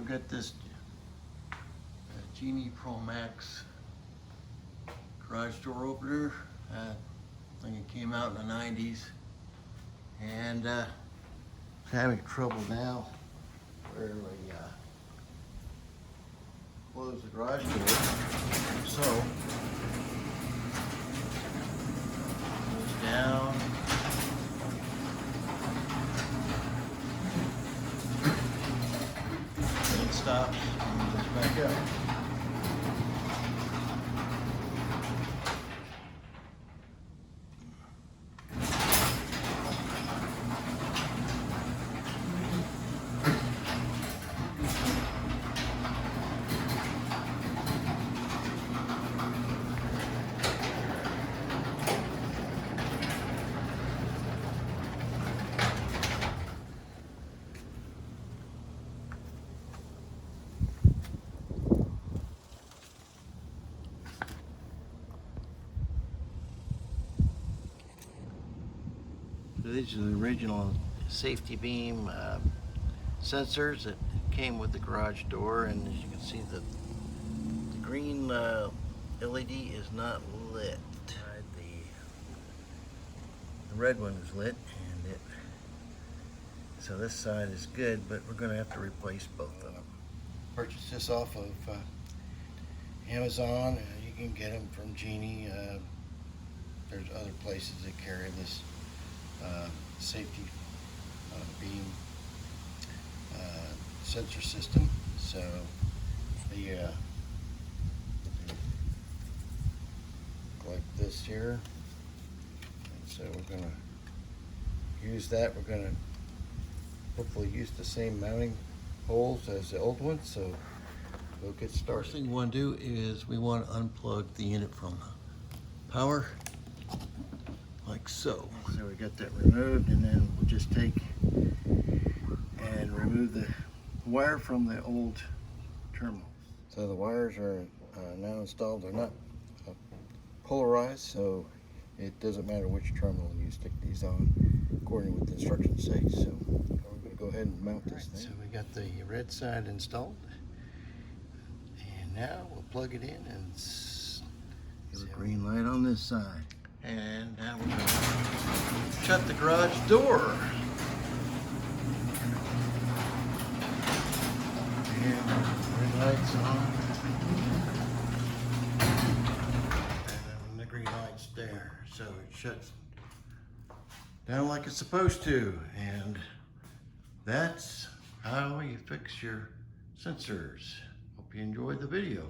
I've got this Genie ProMax garage door opener. I think it came out in the 90s, and having trouble now where we close the garage door. So goes down. Then it stops and goes back up. So these are the original safety beam sensors that came with the garage door, and as you can see, the green LED is not lit. The red one is lit, and so this side is good, but we're going to have to replace both of them. Purchased this off of Amazon. You can get them from Genie. There's other places that carry this safety beam sensor system. So like this here, and so we're going to use that. We're going to hopefully use the same mounting holes as the old ones, so we'll get started. First thing we want to do is we want to unplug the unit from the power, like so. So we got that removed, and then we'll just take and remove the wire from the old terminals. So the wires are now installed. They're not polarized, so it doesn't matter which terminal you stick these on, according to what the instructions say. So we're going to go ahead and mount this thing. So we got the red side installed, and now we'll plug it in and give a green light on this side. And now we're going to shut the garage door. And red light's on. And the green light's there. So it shuts down like it's supposed to. And that's how you fix your sensors. Hope you enjoyed the video.